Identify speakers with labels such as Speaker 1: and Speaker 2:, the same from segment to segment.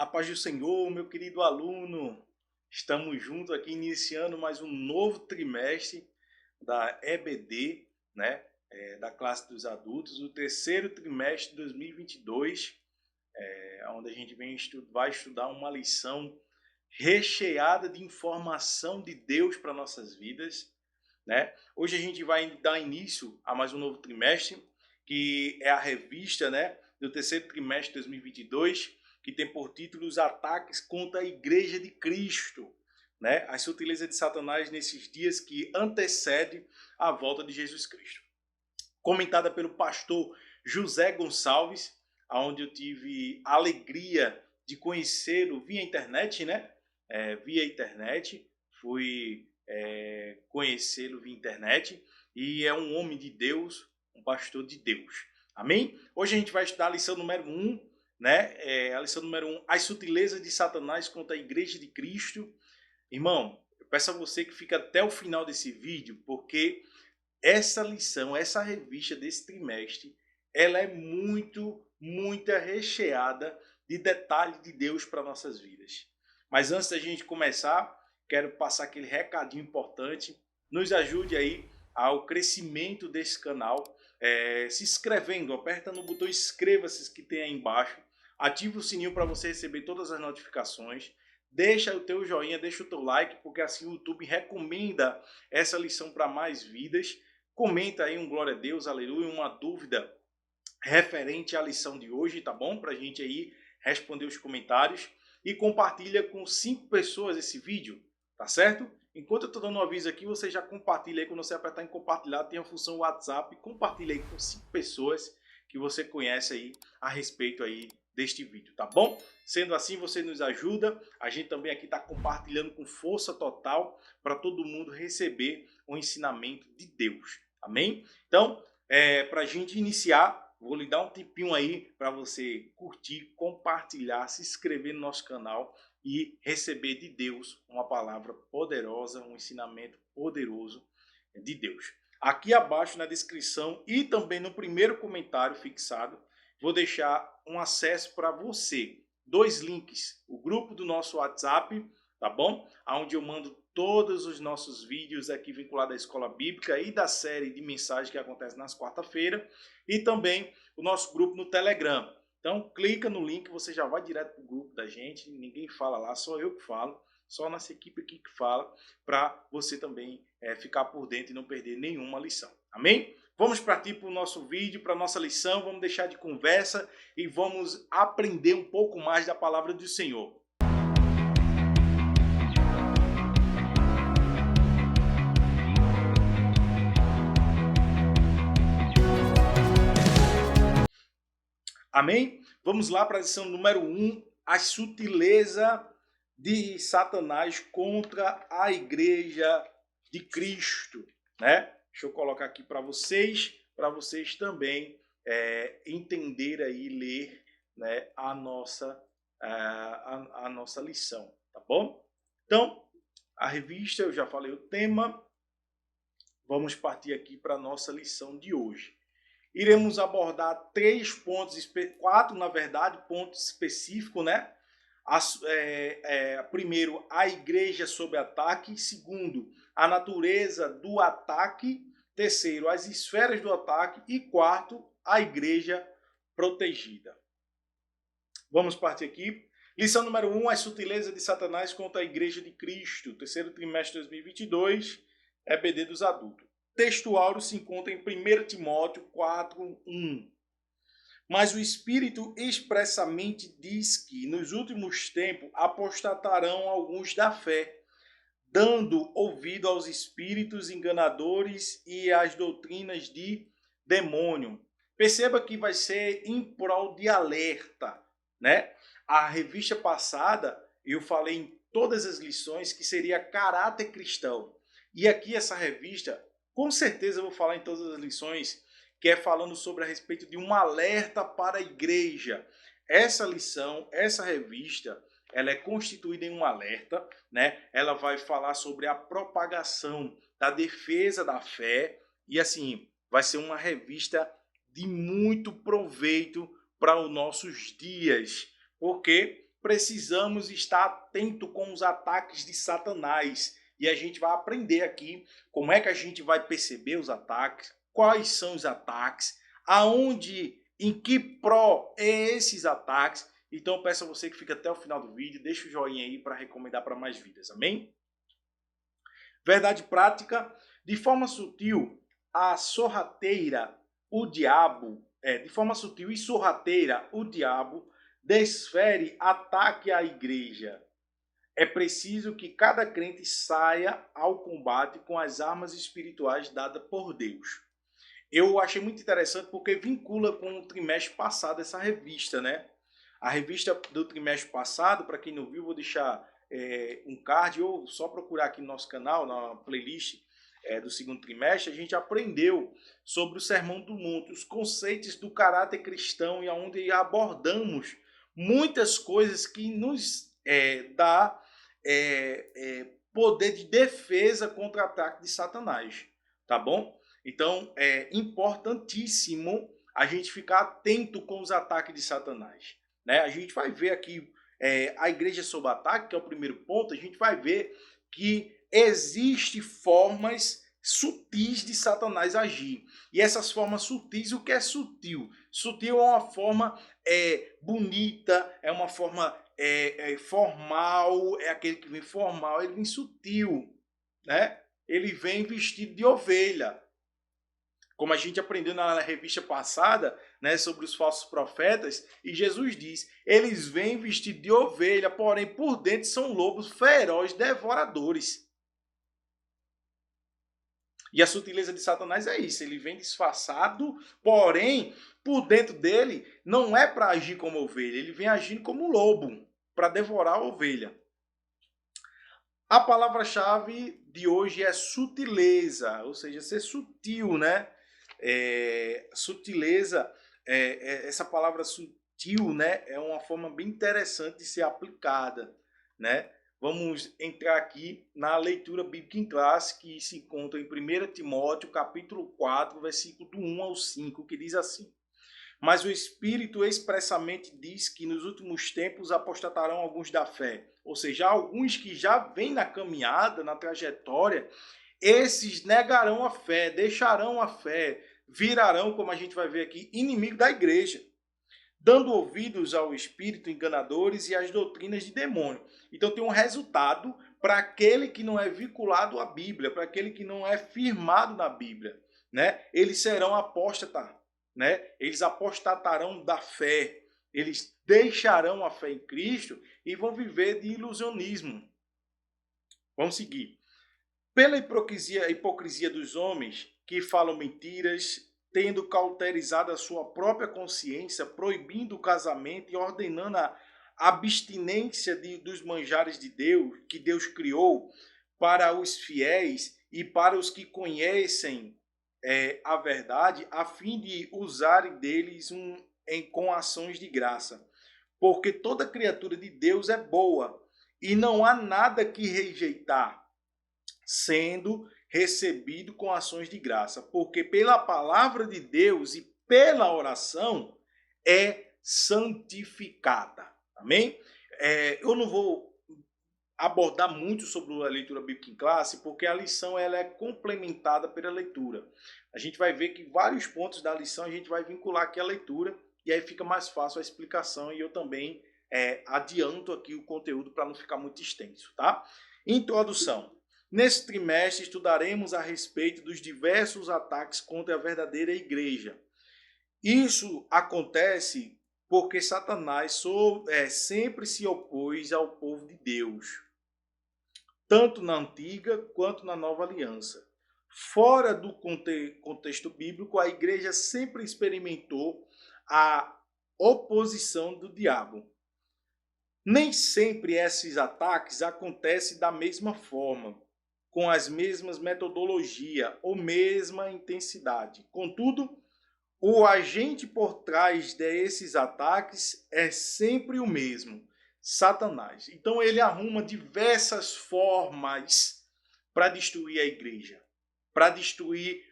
Speaker 1: A paz do Senhor, meu querido aluno. Estamos juntos aqui iniciando mais um novo trimestre da EBD, né? Da classe dos adultos, o terceiro trimestre de 2022, onde a gente vai estudar uma lição recheada de informação de Deus para nossas vidas, né? Hoje a gente vai dar início a mais um novo trimestre, que é a revista, né, do terceiro trimestre de 2022, que tem por título Os Ataques contra a Igreja de Cristo, né? As sutilezas de Satanás nesses dias que antecedem a volta de Jesus Cristo. Comentada pelo pastor José Gonçalves, onde eu tive a alegria de conhecê-lo via internet, né? Via internet, fui conhecê-lo via internet, e é um homem de Deus, um pastor de Deus. Amém? Hoje a gente vai estudar a lição número 1, né? A lição número 1, as sutilezas de Satanás contra a Igreja de Cristo. Irmão, eu peço a você que fique até o final desse vídeo, porque essa lição, essa revista desse trimestre, ela é muito recheada de detalhes de Deus para nossas vidas. Mas antes da gente começar, quero passar aquele recadinho importante. Nos ajude aí ao crescimento desse canal, se inscrevendo. Aperta no botão inscreva-se que tem aí embaixo. Ativa o sininho para você receber todas as notificações. Deixa o teu joinha, deixa o teu like, porque assim o YouTube recomenda essa lição para mais vidas. Comenta aí um glória a Deus, aleluia, uma dúvida referente à lição de hoje, tá bom? Pra gente aí responder os comentários. E compartilha com 5 pessoas esse vídeo, tá certo? Enquanto eu tô dando um aviso aqui, você já compartilha aí. Quando você apertar em compartilhar, tem a função WhatsApp. Compartilha aí com 5 pessoas que você conhece aí a respeito aí deste vídeo, tá bom? Sendo assim, você nos ajuda. A gente também aqui está compartilhando com força total para todo mundo receber o ensinamento de Deus. Amém? Então, para a gente iniciar, vou lhe dar um tempinho aí para você curtir, compartilhar, se inscrever no nosso canal e receber de Deus uma palavra poderosa, um ensinamento poderoso de Deus. Aqui abaixo na descrição e também no primeiro comentário fixado, vou deixar um acesso para você. 2 links. O grupo do nosso WhatsApp, tá bom? Onde eu mando todos os nossos vídeos aqui vinculados à escola bíblica e da série de mensagens que acontece nas quarta-feiras. E também o nosso grupo no Telegram. Então, clica no link, você já vai direto para o grupo da gente. Ninguém fala lá, só eu que falo. Só nossa equipe aqui que fala, para você também ficar por dentro e não perder nenhuma lição. Amém? Vamos partir para o nosso vídeo, para a nossa lição. Vamos deixar de conversa e vamos aprender um pouco mais da palavra do Senhor. Amém? Vamos lá para a lição número 1, a sutileza de Satanás contra a Igreja de Cristo, né? Deixa eu colocar aqui para vocês também entender aí, ler, né, a nossa lição, tá bom? Então, a revista, eu já falei o tema, vamos partir aqui para a nossa lição de hoje. Iremos abordar 3 pontos, 4 na verdade, pontos específicos, né? Primeiro, a igreja sob ataque. Segundo, a natureza do ataque. Terceiro, as esferas do ataque. E quarto, a igreja protegida. Vamos partir aqui. Lição número 1, as sutilezas de Satanás contra a Igreja de Cristo. Terceiro trimestre de 2022, EBD dos adultos. O texto áureo se encontra em 1 Timóteo 4:1. Mas o Espírito expressamente diz que nos últimos tempos apostatarão alguns da fé, dando ouvido aos espíritos enganadores e às doutrinas de demônio. Perceba que vai ser em prol de alerta, né? A revista passada eu falei em todas as lições que seria caráter cristão. E aqui essa revista, com certeza eu vou falar em todas as lições, que é falando sobre a respeito de um alerta para a igreja. Essa lição, essa revista, ela é constituída em um alerta, né? Ela vai falar sobre a propagação da defesa da fé e assim, vai ser uma revista de muito proveito para os nossos dias. Por quê? precisamos estar atento com os ataques de Satanás. E a gente vai aprender aqui como é que a gente vai perceber os ataques, quais são os ataques, aonde, em que pró é esses ataques. Então peço a você que fique até o final do vídeo, deixa o joinha aí para recomendar para mais vidas, amém? Verdade prática, de forma sutil, a sorrateira, o diabo, de forma sutil e sorrateira, o diabo desfere ataque à igreja. É preciso que cada crente saia ao combate com as armas espirituais dadas por Deus. Eu achei muito interessante porque vincula com o trimestre passado essa revista, né? A revista do trimestre passado, para quem não viu, vou deixar um card ou só procurar aqui no nosso canal, na playlist do segundo trimestre, a gente aprendeu sobre o Sermão do Monte, os conceitos do caráter cristão e onde abordamos muitas coisas que nos dá poder de defesa contra o ataque de Satanás, tá bom? Então é importantíssimo a gente ficar atento com os ataques de Satanás, né? A gente vai ver aqui a igreja sob ataque, que é o primeiro ponto. A gente vai ver que existem formas sutis de Satanás agir. E essas formas sutis, o que é sutil? Sutil é uma forma bonita, é uma forma formal, é aquele que vem formal, ele vem sutil, né? Ele vem vestido de ovelha. Como a gente aprendeu na revista passada, né, sobre os falsos profetas, e Jesus diz, eles vêm vestidos de ovelha, porém por dentro são lobos ferozes, devoradores. E a sutileza de Satanás é isso, ele vem disfarçado, porém por dentro dele não é para agir como ovelha, ele vem agindo como lobo, para devorar a ovelha. A palavra-chave de hoje é sutileza, ou seja, ser sutil, né? Sutileza, essa palavra sutil, né, é uma forma bem interessante de ser aplicada, né? Vamos entrar aqui na leitura bíblica em classe, que se encontra em 1 Timóteo, capítulo 4, versículo do 1 ao 5, que diz assim: mas o Espírito expressamente diz que nos últimos tempos apostatarão alguns da fé, ou seja, alguns que já vêm na caminhada, na trajetória, esses negarão a fé, deixarão a fé, virarão, como a gente vai ver aqui, inimigo da igreja, dando ouvidos ao espírito enganadores e às doutrinas de demônio. Então tem um resultado para aquele que não é vinculado à Bíblia, para aquele que não é firmado na Bíblia, né? Eles serão apóstatas, né? Eles apostatarão da fé, eles deixarão a fé em Cristo e vão viver de ilusionismo. Vamos seguir. Pela hipocrisia dos homens que falam mentiras, tendo cauterizado a sua própria consciência, proibindo o casamento e ordenando a abstinência dos manjares de Deus, que Deus criou para os fiéis e para os que conhecem a verdade, a fim de usarem deles com ações de graça. Porque toda criatura de Deus é boa e não há nada que rejeitar, sendo recebido com ações de graça, porque pela palavra de Deus e pela oração é santificada. Amém? Eu não vou abordar muito sobre a leitura bíblica em classe, porque a lição ela é complementada pela leitura. A gente vai ver que vários pontos da lição a gente vai vincular aqui a leitura, e aí fica mais fácil a explicação, e eu também adianto aqui o conteúdo para não ficar muito extenso, tá? Introdução. Nesse trimestre, estudaremos a respeito dos diversos ataques contra a verdadeira igreja. Isso acontece porque Satanás sempre se opôs ao povo de Deus, tanto na antiga quanto na nova aliança. Fora do contexto bíblico, a igreja sempre experimentou a oposição do diabo. Nem sempre esses ataques acontecem da mesma forma, com as mesmas metodologias ou mesma intensidade. Contudo, o agente por trás desses ataques é sempre o mesmo, Satanás. Então ele arruma diversas formas para destruir a igreja, para destruir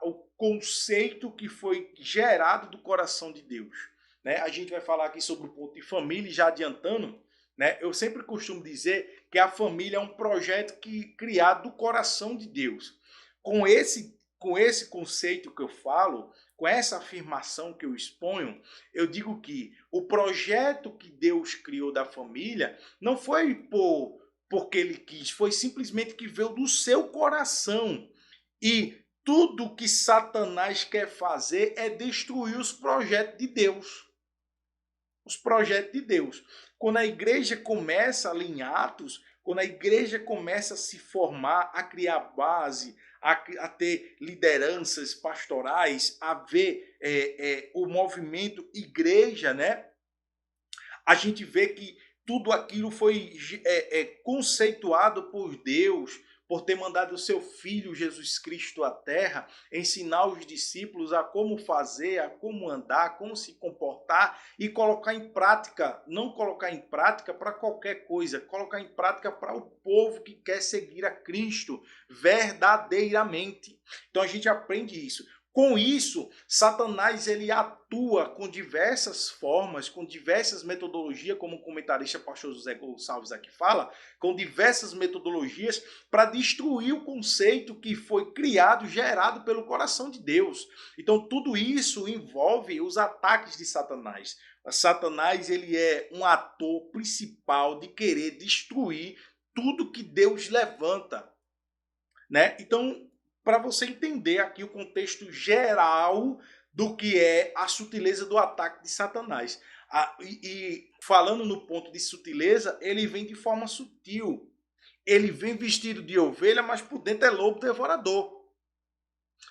Speaker 1: o conceito que foi gerado do coração de Deus. né? A gente vai falar aqui sobre o ponto de família, e já adiantando, né? Eu sempre costumo dizer que a família é um projeto criado do coração de Deus. Com esse conceito que eu falo, com essa afirmação que eu exponho, eu digo que o projeto que Deus criou da família não foi porque ele quis, foi simplesmente que veio do seu coração. E tudo que Satanás quer fazer é destruir os projetos de Deus. Os projetos de Deus. Quando a igreja começa ali em Atos, quando a igreja começa a se formar, a criar base, a ter lideranças pastorais, a ver o movimento igreja, né? A gente vê que tudo aquilo foi conceituado por Deus, por ter mandado o seu Filho Jesus Cristo à Terra, ensinar os discípulos a como fazer, a como andar, como se comportar e colocar em prática, não colocar em prática para qualquer coisa, colocar em prática para o povo que quer seguir a Cristo verdadeiramente. Então a gente aprende isso. Com isso, Satanás ele atua com diversas formas, com diversas metodologias, como o comentarista pastor José Gonçalves aqui fala, com diversas metodologias para destruir o conceito que foi criado, gerado pelo coração de Deus. Então tudo isso envolve os ataques de Satanás. Satanás ele é um ator principal de querer destruir tudo que Deus levanta, né? Então, para você entender aqui o contexto geral do que é a sutileza do ataque de Satanás. E falando no ponto de sutileza, ele vem de forma sutil. Ele vem vestido de ovelha, mas por dentro é lobo devorador.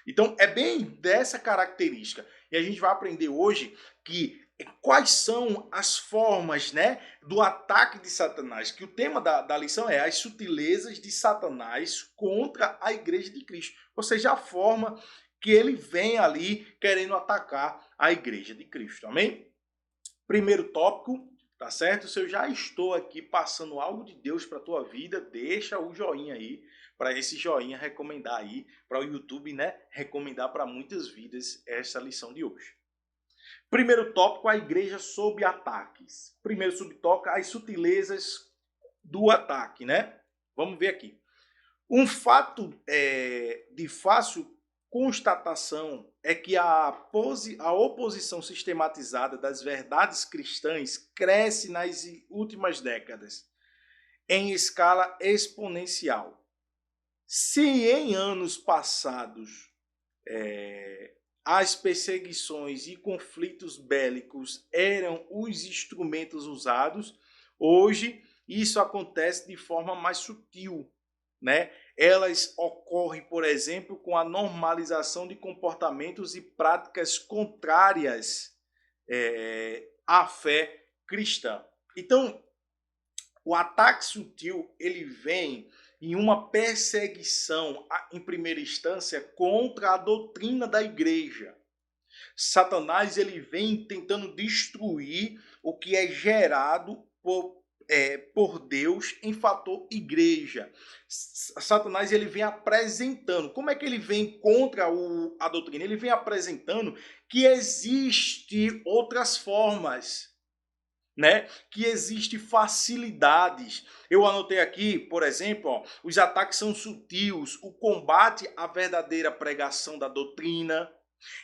Speaker 1: Então, é bem dessa característica. E a gente vai aprender hoje que quais são as formas, né, do ataque de Satanás. Que o tema da lição é as sutilezas de Satanás contra a igreja de Cristo. Ou seja, a forma que ele vem ali querendo atacar a igreja de Cristo. Amém? Primeiro tópico, tá certo? Se eu já estou aqui passando algo de Deus para a tua vida, deixa o joinha aí, para esse joinha recomendar aí, para o YouTube, né, recomendar para muitas vidas essa lição de hoje. Primeiro tópico, a igreja sob ataques. Primeiro subtópico, as sutilezas do ataque, né? Vamos ver aqui. Um fato de fácil constatação é que a oposição sistematizada das verdades cristãs cresce nas últimas décadas, em escala exponencial. Se em anos passados as perseguições e conflitos bélicos eram os instrumentos usados, hoje isso acontece de forma mais sutil, né? Elas ocorrem, por exemplo, com a normalização de comportamentos e práticas contrárias à fé cristã. Então, o ataque sutil ele vem em uma perseguição, em primeira instância, contra a doutrina da igreja. Satanás ele vem tentando destruir o que é gerado por Deus em fator igreja. Satanás ele vem apresentando. Como é que ele vem contra a doutrina? Ele vem apresentando que existe outras formas, né? Que existe facilidades. Eu anotei aqui, por exemplo, ó, os ataques são sutis, o combate à verdadeira pregação da doutrina.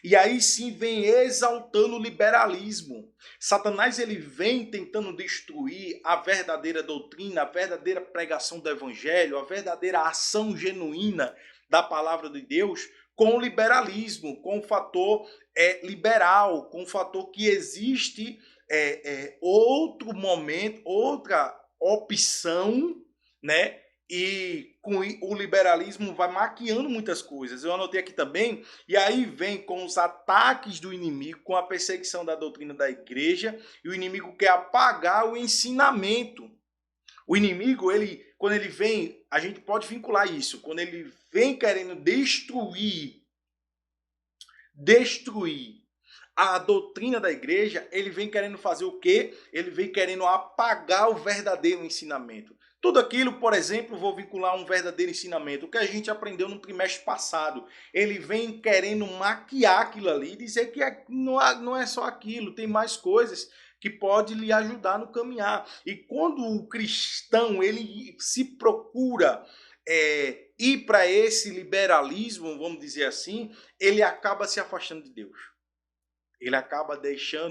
Speaker 1: E aí sim vem exaltando o liberalismo. Satanás ele vem tentando destruir a verdadeira doutrina, a verdadeira pregação do evangelho, a verdadeira ação genuína da palavra de Deus com o liberalismo, com o fator liberal, com o fator que existe outro momento, outra opção, né? E com o liberalismo vai maquiando muitas coisas. Eu anotei aqui também, e aí vem com os ataques do inimigo, com a perseguição da doutrina da igreja, e o inimigo quer apagar o ensinamento. O inimigo, quando ele vem, a gente pode vincular isso, quando ele vem querendo destruir a doutrina da igreja, ele vem querendo fazer o quê? Ele vem querendo apagar o verdadeiro ensinamento. Tudo aquilo, por exemplo, vou vincular a um verdadeiro ensinamento. O que a gente aprendeu no trimestre passado. Ele vem querendo maquiar aquilo ali e dizer que não é só aquilo, tem mais coisas que pode lhe ajudar no caminhar. E quando o cristão ele se procura ir para esse liberalismo, vamos dizer assim, ele acaba se afastando de Deus. Ele acaba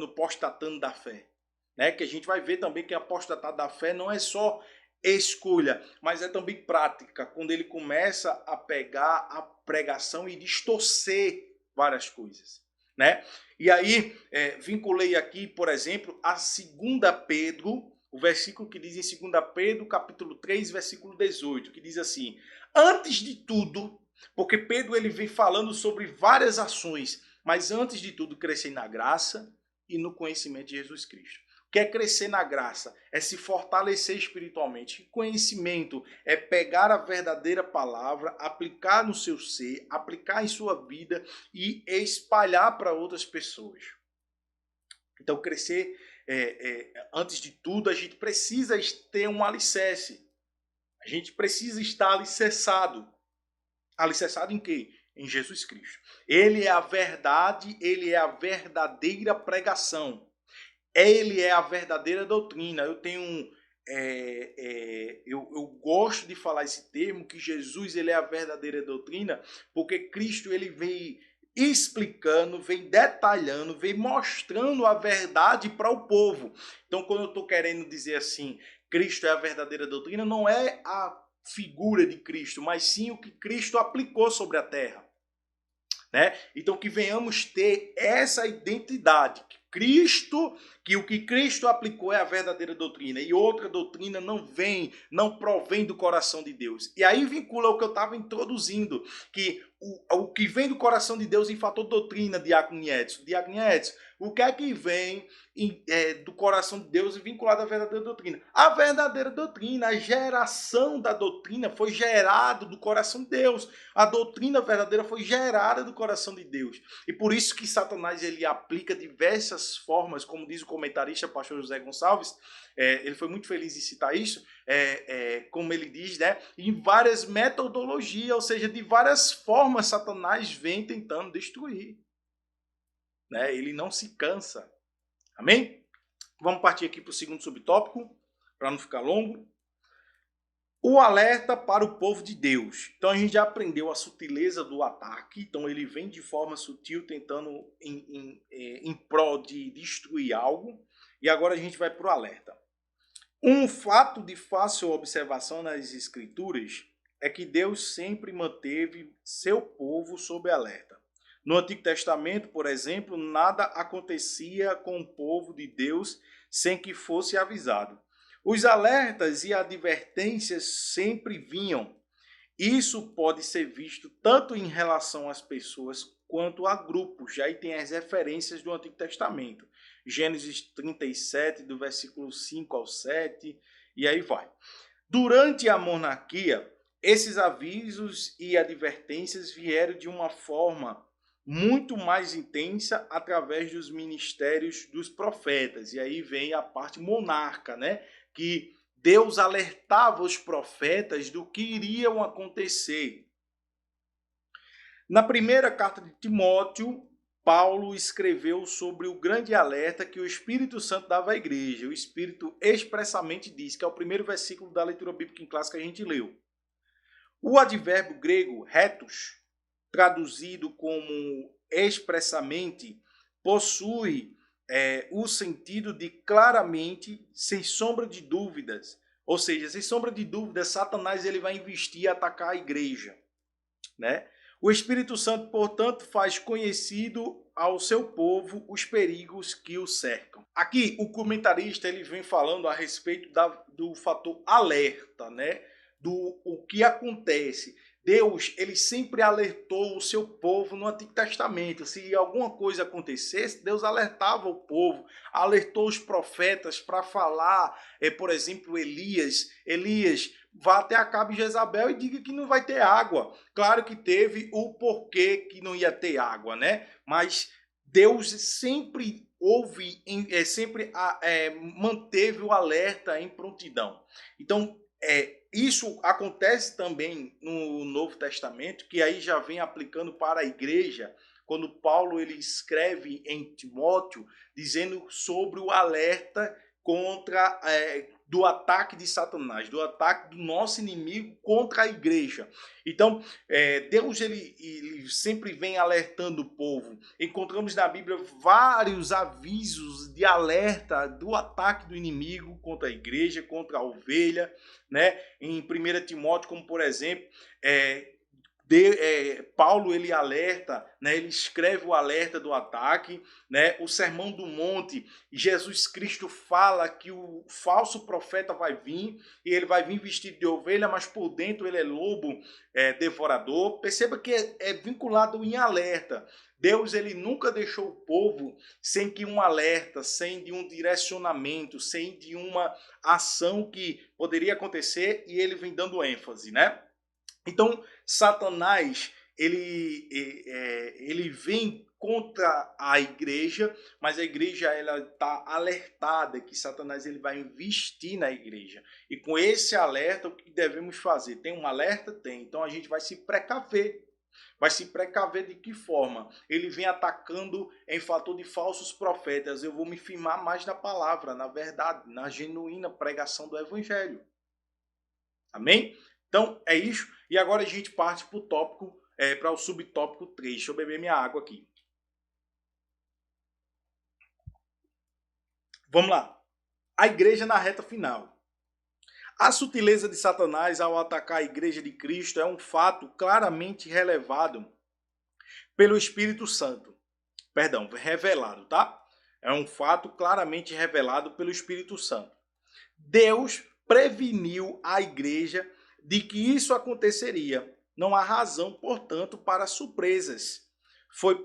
Speaker 1: apostatando da fé. Né? Que a gente vai ver também que apostatar da fé não é só escolha, mas é também prática, quando ele começa a pegar a pregação e distorcer várias coisas, né? E aí, vinculei aqui, por exemplo, a 2 Pedro, o versículo que diz em 2 Pedro, capítulo 3, versículo 18, que diz assim: antes de tudo, porque Pedro ele vem falando sobre várias ações, mas antes de tudo, crescer na graça e no conhecimento de Jesus Cristo. Quer crescer na graça, é se fortalecer espiritualmente. Conhecimento é pegar a verdadeira palavra, aplicar no seu ser, aplicar em sua vida e espalhar para outras pessoas. Então, crescer, antes de tudo, a gente precisa ter um alicerce. A gente precisa estar alicerçado. Alicerçado em quê? Em Jesus Cristo. Ele é a verdade, ele é a verdadeira pregação. Ele é a verdadeira doutrina. Eu tenho eu gosto de falar esse termo, que Jesus ele é a verdadeira doutrina, porque Cristo ele vem explicando, vem detalhando, vem mostrando a verdade para o povo. Então, quando eu estou querendo dizer assim, Cristo é a verdadeira doutrina, não é a figura de Cristo, mas sim o que Cristo aplicou sobre a terra. Né? Então, que venhamos ter essa identidade, que o que Cristo aplicou é a verdadeira doutrina e outra doutrina não provém do coração de Deus. E aí vincula o que eu estava introduzindo, que o que vem do coração de Deus em fator doutrina, Diácono Edson. Diácono Edson, o que é que vem do coração de Deus vinculado à verdadeira doutrina? A verdadeira doutrina, a geração da doutrina foi gerada do coração de Deus. A doutrina verdadeira foi gerada do coração de Deus. E por isso que Satanás ele aplica diversas formas, como diz o comentarista pastor José Gonçalves, ele foi muito feliz em citar isso, como ele diz, né, em várias metodologias, ou seja, de várias formas Satanás vem tentando destruir. Né? Ele não se cansa. Amém? Vamos partir aqui para o segundo subtópico, para não ficar longo. O alerta para o povo de Deus. Então a gente já aprendeu a sutileza do ataque. Então ele vem de forma sutil tentando em prol de destruir algo. E agora a gente vai para o alerta. Um fato de fácil observação nas escrituras é que Deus sempre manteve seu povo sob alerta. No Antigo Testamento, por exemplo, nada acontecia com o povo de Deus sem que fosse avisado. Os alertas e advertências sempre vinham. Isso pode ser visto tanto em relação às pessoas quanto a grupos. Já aí tem as referências do Antigo Testamento. Gênesis 37, do versículo 5 ao 7, e aí vai. Durante a monarquia, esses avisos e advertências vieram de uma forma muito mais intensa através dos ministérios dos profetas. E aí vem a parte monarca, né? Que Deus alertava os profetas do que iriam acontecer. Na primeira carta de Timóteo, Paulo escreveu sobre o grande alerta que o Espírito Santo dava à igreja. O Espírito expressamente diz, que é o primeiro versículo da leitura bíblica em classe que a gente leu. O advérbio grego retos, traduzido como expressamente, possui o sentido de claramente, sem sombra de dúvidas. Ou seja, sem sombra de dúvidas, Satanás ele vai investir e atacar a igreja. Né? O Espírito Santo, portanto, faz conhecido ao seu povo os perigos que o cercam. Aqui, o comentarista ele vem falando a respeito do fator alerta, né? O que acontece. Deus, ele sempre alertou o seu povo no Antigo Testamento. Se alguma coisa acontecesse, Deus alertava o povo, alertou os profetas para falar, por exemplo, Elias, vá até Acabe e Jezabel e diga que não vai ter água. Claro que teve o porquê que não ia ter água, né? Mas Deus sempre manteve o alerta em prontidão. Então, isso acontece também no Novo Testamento, que aí já vem aplicando para a igreja, quando Paulo ele escreve em Timóteo, dizendo sobre o alerta contra do ataque de Satanás, do ataque do nosso inimigo contra a igreja. Então, Deus ele sempre vem alertando o povo. Encontramos na Bíblia vários avisos de alerta do ataque do inimigo contra a igreja, contra a ovelha, né? Em 1 Timóteo, como por exemplo, Paulo ele alerta, né? Ele escreve o alerta do ataque, né? O Sermão do Monte, Jesus Cristo fala que o falso profeta vai vir e ele vai vir vestido de ovelha, mas por dentro ele é lobo devorador. Perceba que é vinculado em alerta. Deus ele nunca deixou o povo sem que um alerta, sem de um direcionamento, sem de uma ação que poderia acontecer, e ele vem dando ênfase, né? Então, Satanás, ele vem contra a igreja, mas a igreja ela está alertada que Satanás ele vai investir na igreja. E com esse alerta, o que devemos fazer? Tem um alerta? Tem. Então, a gente vai se precaver. Vai se precaver de que forma? Ele vem atacando em fator de falsos profetas. Eu vou me firmar mais na palavra, na verdade, na genuína pregação do evangelho. Amém? Então, é isso. E agora a gente parte para o tópico, para o subtópico 3. Deixa eu beber minha água aqui. Vamos lá. A igreja na reta final. A sutileza de Satanás ao atacar a igreja de Cristo é um fato claramente relevado pelo Espírito Santo. Perdão, revelado, tá? É um fato claramente revelado pelo Espírito Santo. Deus preveniu a igreja de que isso aconteceria. Não há razão, portanto, para surpresas. Foi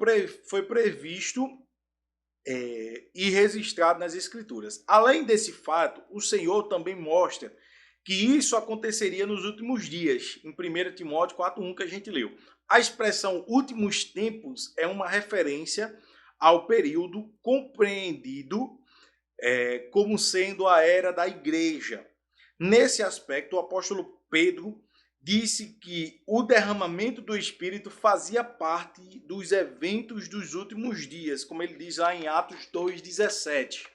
Speaker 1: previsto e registrado nas Escrituras. Além desse fato, o Senhor também mostra que isso aconteceria nos últimos dias, em 1 Timóteo 4:1 que a gente leu. A expressão últimos tempos é uma referência ao período compreendido como sendo a era da igreja. Nesse aspecto, o apóstolo Pedro disse que o derramamento do Espírito fazia parte dos eventos dos últimos dias, como ele diz lá em Atos 2:17.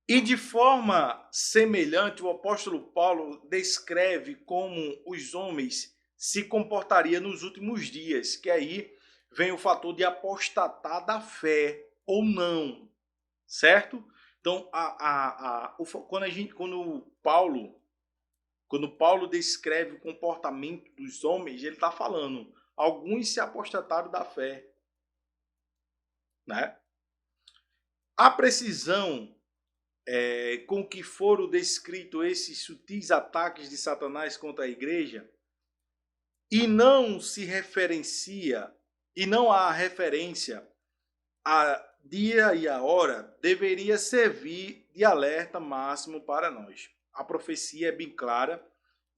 Speaker 1: E de forma semelhante, o apóstolo Paulo descreve como os homens se comportariam nos últimos dias, que aí vem o fator de apostatar da fé ou não, certo? Então, quando Paulo descreve o comportamento dos homens, ele está falando, alguns se apostataram da fé, né? A precisão com que foram descritos esses sutis ataques de Satanás contra a igreja, e não há referência a dia e a hora, deveria servir de alerta máximo para nós. A profecia é bem clara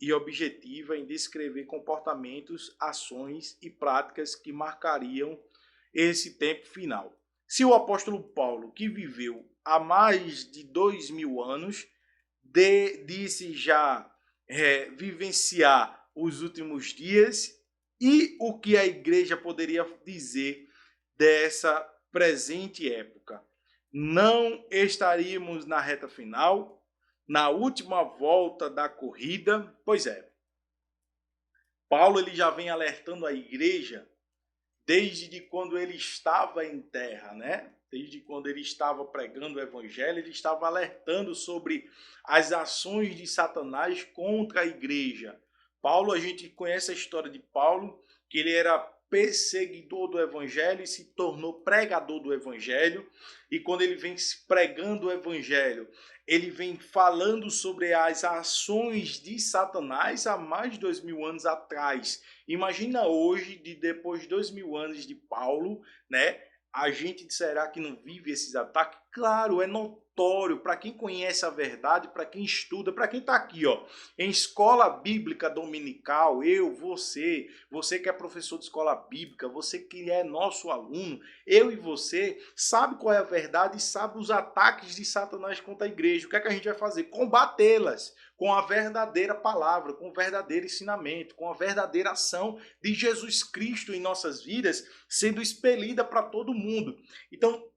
Speaker 1: e objetiva em descrever comportamentos, ações e práticas que marcariam esse tempo final. Se o apóstolo Paulo, que viveu há mais de 2000 anos, disse já vivenciar os últimos dias, e o que a igreja poderia dizer dessa presente época? Não estaríamos na reta final, na última volta da corrida? Pois é. Paulo ele já vem alertando a igreja desde quando ele estava em terra, né? Desde quando ele estava pregando o evangelho, ele estava alertando sobre as ações de Satanás contra a igreja. Paulo, a gente conhece a história de Paulo, que ele era perseguidor do evangelho e se tornou pregador do evangelho. E quando ele vem pregando o evangelho, ele vem falando sobre as ações de Satanás há mais de 2000 anos atrás. Imagina hoje, depois de 2000 anos de Paulo, né? A gente será que não vive esses ataques? Claro, é notório para quem conhece a verdade, para quem estuda, para quem está aqui, ó, em escola bíblica dominical, você que é professor de escola bíblica, você que é nosso aluno, eu e você, sabe qual é a verdade e sabe os ataques de Satanás contra a igreja. O que é que a gente vai fazer? Combatê-las com a verdadeira palavra, com o verdadeiro ensinamento, com a verdadeira ação de Jesus Cristo em nossas vidas, sendo expelida para todo mundo. Então,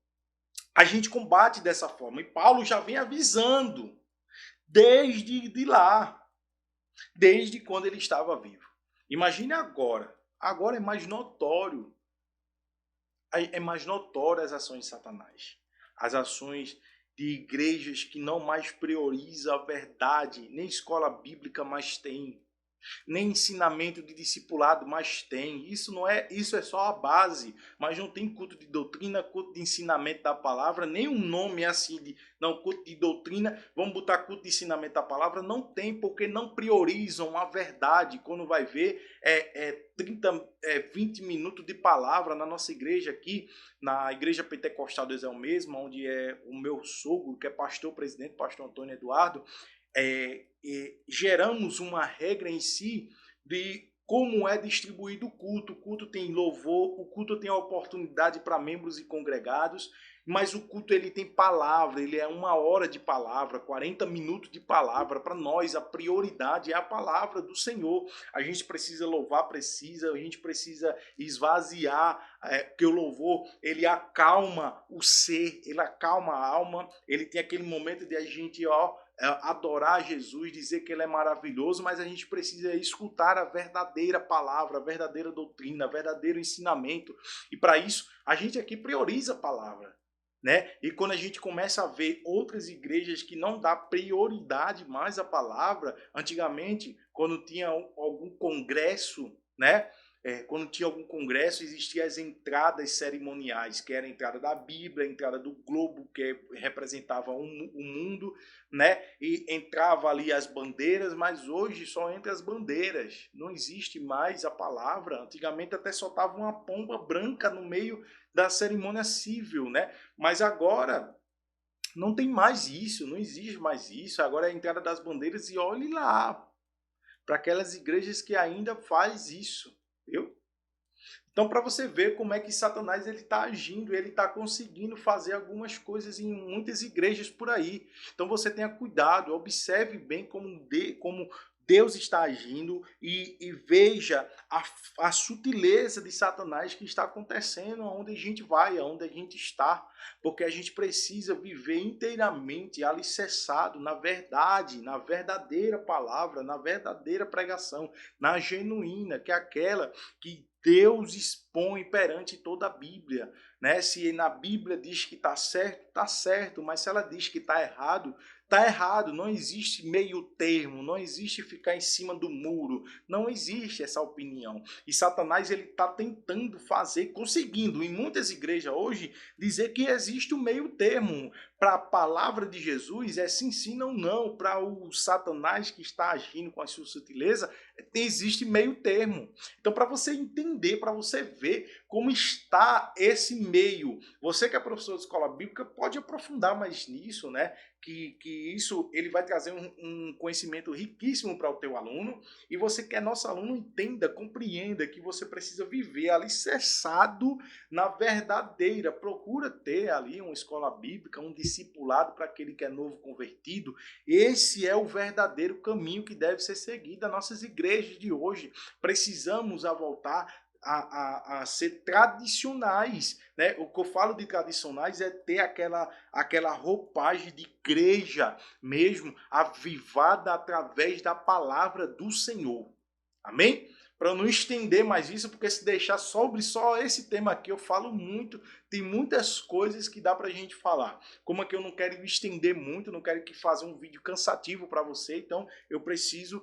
Speaker 1: a gente combate dessa forma. E Paulo já vem avisando desde de lá, desde quando ele estava vivo. Imagine agora. Agora é mais notório. É mais notório as ações de Satanás. As ações de igrejas que não mais priorizam a verdade, nem escola bíblica mais tem, nem ensinamento de discipulado mais tem. Isso é só a base, mas não tem culto de doutrina, culto de ensinamento da palavra, nem um nome assim de não culto de doutrina, vamos botar culto de ensinamento da palavra, não tem, porque não priorizam a verdade. Quando vai ver 20 minutos de palavra na nossa igreja aqui, na Igreja Pentecostal Deus é o Mesmo, onde é o meu sogro, que é pastor presidente, pastor Antônio Eduardo. Geramos uma regra em si de como é distribuído o culto. O culto tem louvor, o culto tem a oportunidade para membros e congregados, mas o culto ele tem palavra, ele é 1 hora de palavra, 40 minutos de palavra. Para nós, a prioridade é a palavra do Senhor. A gente precisa louvar, a gente precisa esvaziar, porque o louvor, ele acalma o ser, ele acalma a alma, ele tem aquele momento de a gente, adorar Jesus, dizer que ele é maravilhoso, mas a gente precisa escutar a verdadeira palavra, a verdadeira doutrina, o verdadeiro ensinamento. E para isso, a gente aqui prioriza a palavra, né? E quando a gente começa a ver outras igrejas que não dá prioridade mais à palavra, antigamente, quando tinha algum congresso, né? Quando tinha algum congresso, existiam as entradas cerimoniais, que era a entrada da Bíblia, a entrada do globo, que representava o mundo, né? E entrava ali as bandeiras, mas hoje só entra as bandeiras, não existe mais a palavra. Antigamente até soltava uma pomba branca no meio da cerimônia civil, né? Mas agora não tem mais isso, não existe mais isso. Agora é a entrada das bandeiras e olhe lá para aquelas igrejas que ainda faz isso, viu? Então, para você ver como é que Satanás ele está agindo, ele está conseguindo fazer algumas coisas em muitas igrejas por aí. Então, você tenha cuidado, observe bem como Deus está agindo e veja a sutileza de Satanás que está acontecendo onde a gente vai, onde a gente está. Porque a gente precisa viver inteiramente alicerçado na verdade, na verdadeira palavra, na verdadeira pregação, na genuína, que é aquela que Deus expõe perante toda a Bíblia, né? Se na Bíblia diz que está certo, mas se ela diz que está errado, não existe meio termo, não existe ficar em cima do muro, não existe essa opinião. E Satanás ele está tentando conseguindo em muitas igrejas hoje, dizer que existe o meio termo. Para a palavra de Jesus é sim ou não. Para o Satanás que está agindo com a sua sutileza, existe meio termo. Então, para você entender, para você ver como está esse meio, você que é professor de escola bíblica pode aprofundar mais nisso, né? Que isso ele vai trazer um conhecimento riquíssimo para o teu aluno, e você que é nosso aluno, entenda, compreenda que você precisa viver alicerçado na verdadeira. Procura ter ali uma escola bíblica, um discipulado para aquele que é novo convertido. Esse é o verdadeiro caminho que deve ser seguido. As nossas igrejas de hoje precisamos voltar a ser tradicionais, né? O que eu falo de tradicionais é ter aquela roupagem de igreja mesmo, avivada através da palavra do Senhor. Amém? Para eu não estender mais isso, porque se deixar sobre só esse tema aqui, eu falo muito, tem muitas coisas que dá para a gente falar. Como é que eu não quero estender muito, não quero que fazer um vídeo cansativo para você, então eu preciso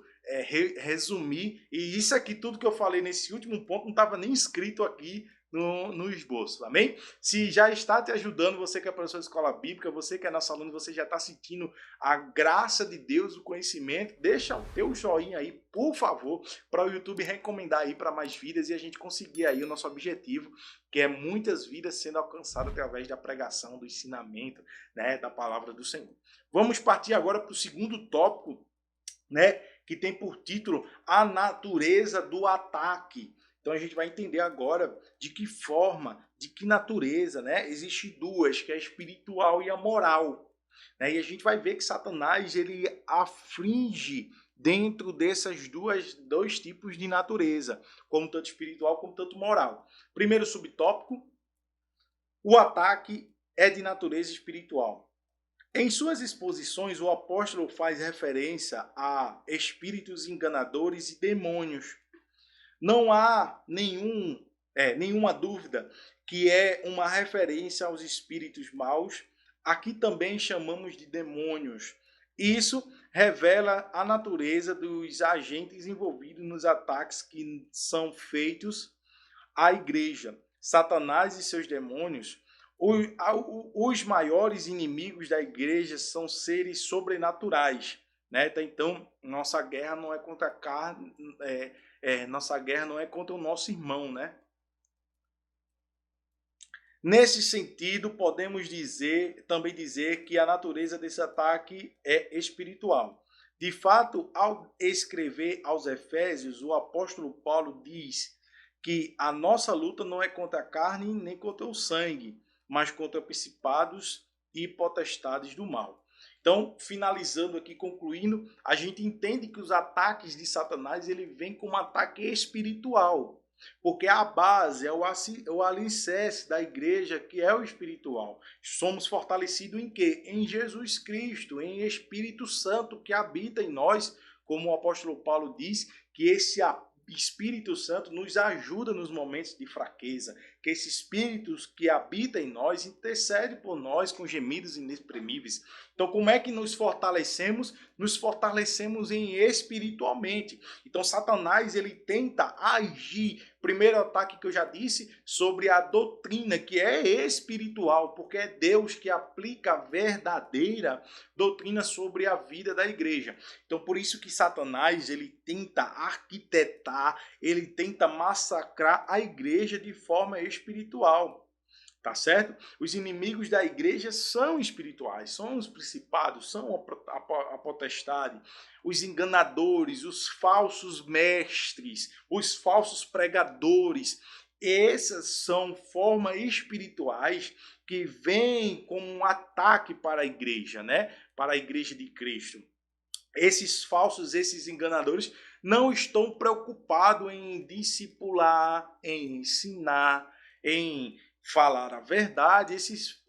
Speaker 1: resumir. E isso aqui, tudo que eu falei nesse último ponto, não estava nem escrito aqui no esboço, amém? Se já está te ajudando, você que é professor de escola bíblica, você que é nosso aluno, você já está sentindo a graça de Deus, o conhecimento, deixa o teu joinha aí, por favor, para o YouTube recomendar aí para mais vidas e a gente conseguir aí o nosso objetivo, que é muitas vidas sendo alcançadas através da pregação, do ensinamento, né, da palavra do Senhor. Vamos partir agora para o segundo tópico, né, que tem por título A Natureza do Ataque. Então a gente vai entender agora de que forma, de que natureza, né? Existem duas, que é a espiritual e a moral. Né? E a gente vai ver que Satanás ele aflige dentro dessas dois tipos de natureza, como tanto espiritual como tanto moral. Primeiro subtópico, o ataque é de natureza espiritual. Em suas exposições, o apóstolo faz referência a espíritos enganadores e demônios. Não há nenhuma dúvida que é uma referência aos espíritos maus. Aqui também chamamos de demônios. Isso revela a natureza dos agentes envolvidos nos ataques que são feitos à igreja. Satanás e seus demônios, os maiores inimigos da igreja são seres sobrenaturais. Né? Então, nossa guerra não é contra a carne, nossa guerra não é contra o nosso irmão, né? Nesse sentido, podemos também dizer que a natureza desse ataque é espiritual. De fato, ao escrever aos Efésios, o apóstolo Paulo diz que a nossa luta não é contra a carne nem contra o sangue, mas contra principados e potestades do mal. Então, finalizando aqui, concluindo, a gente entende que os ataques de Satanás ele vem como um ataque espiritual, porque a base é o alicerce da igreja, que é o espiritual. Somos fortalecidos em quê? Em Jesus Cristo, em Espírito Santo que habita em nós, como o apóstolo Paulo diz, que esse Espírito Santo nos ajuda nos momentos de fraqueza, que esse Espírito que habita em nós intercede por nós com gemidos inexprimíveis. Então, como é que nos fortalecemos? Nos fortalecemos espiritualmente. Então, Satanás ele tenta agir. Primeiro ataque que eu já disse sobre a doutrina, que é espiritual, porque é Deus que aplica a verdadeira doutrina sobre a vida da igreja. Então, por isso que Satanás ele tenta arquitetar, ele tenta massacrar a igreja de forma espiritual. Tá certo? Os inimigos da igreja são espirituais, são os principados, são a potestade, os enganadores, os falsos mestres, os falsos pregadores. Essas são formas espirituais que vêm como um ataque para a igreja, né? Para a igreja de Cristo. Esses enganadores não estão preocupados em discipular, em ensinar, em falar a verdade. Esses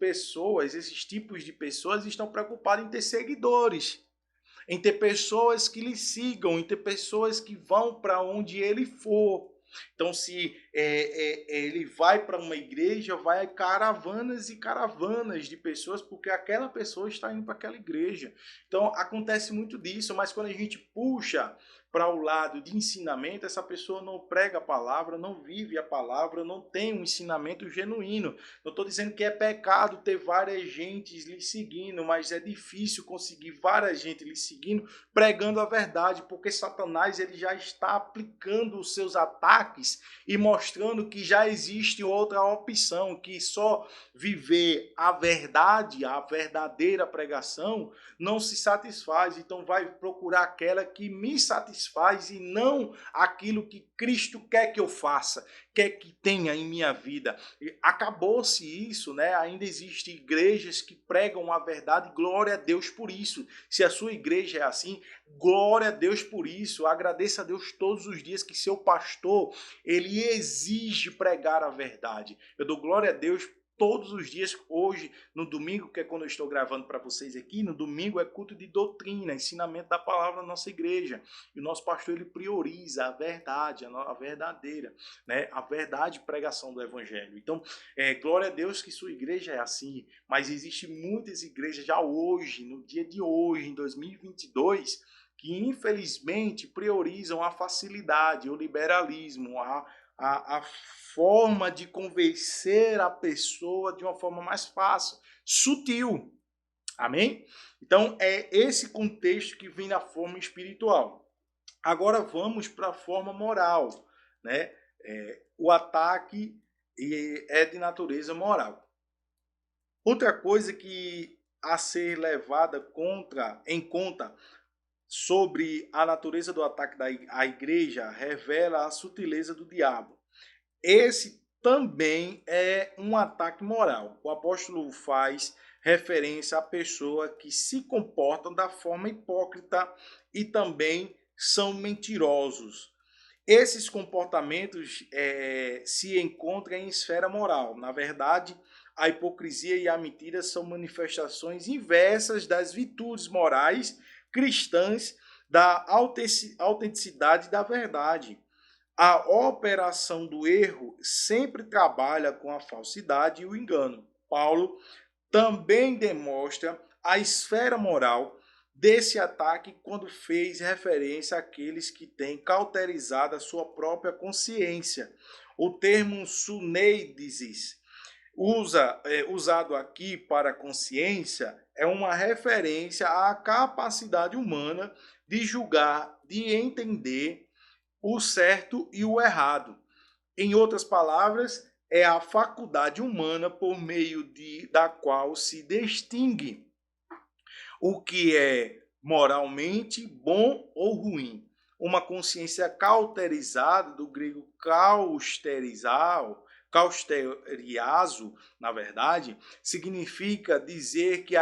Speaker 1: tipos de pessoas estão preocupados em ter seguidores, em ter pessoas que lhe sigam, em ter pessoas que vão para onde ele for. Então, se ele vai para uma igreja, vai caravanas e caravanas de pessoas, porque aquela pessoa está indo para aquela igreja. Então, acontece muito disso, mas quando a gente puxa para o lado de ensinamento, essa pessoa não prega a palavra, não vive a palavra, não tem um ensinamento genuíno. Não estou dizendo que é pecado ter várias gentes lhe seguindo, mas é difícil conseguir várias gente lhe seguindo pregando a verdade, porque Satanás ele já está aplicando os seus ataques e mostrando que já existe outra opção, que só viver a verdade, a verdadeira pregação, não se satisfaz. Então vai procurar aquela que me satisfaz e não aquilo que Cristo quer que eu faça, quer que tenha em minha vida. Acabou-se isso, né? Ainda existem igrejas que pregam a verdade, glória a Deus por isso. Se a sua igreja é assim, glória a Deus por isso. Agradeça a Deus todos os dias que seu pastor, ele exige pregar a verdade. Eu dou glória a Deus todos os dias. Hoje, no domingo, que é quando eu estou gravando para vocês aqui, no domingo é culto de doutrina, ensinamento da palavra na nossa igreja. E o nosso pastor, ele prioriza a verdade, a verdadeira, né? A verdade e pregação do evangelho. Então, glória a Deus que sua igreja é assim, mas existem muitas igrejas já hoje, no dia de hoje, em 2022, que infelizmente priorizam a facilidade, o liberalismo, a forma de convencer a pessoa de uma forma mais fácil, sutil. Amém? Então, é esse contexto que vem na forma espiritual. Agora vamos para a forma moral, né? O ataque é de natureza moral. Outra coisa que a ser levada em conta sobre a natureza do ataque à igreja revela a sutileza do diabo. Esse também é um ataque moral. O apóstolo faz referência à pessoa que se comportam da forma hipócrita e também são mentirosos. Esses comportamentos se encontram em esfera moral. Na verdade, a hipocrisia e a mentira são manifestações inversas das virtudes morais cristãs, da autenticidade da verdade. A operação do erro sempre trabalha com a falsidade e o engano. Paulo também demonstra a esfera moral desse ataque quando fez referência àqueles que têm cauterizado a sua própria consciência. O termo suneidesis, usado aqui para consciência, é uma referência à capacidade humana de julgar, de entender o certo e o errado. Em outras palavras, é a faculdade humana por meio da qual se distingue o que é moralmente bom ou ruim. Uma consciência cauterizada, do grego causteriazo, na verdade, significa dizer que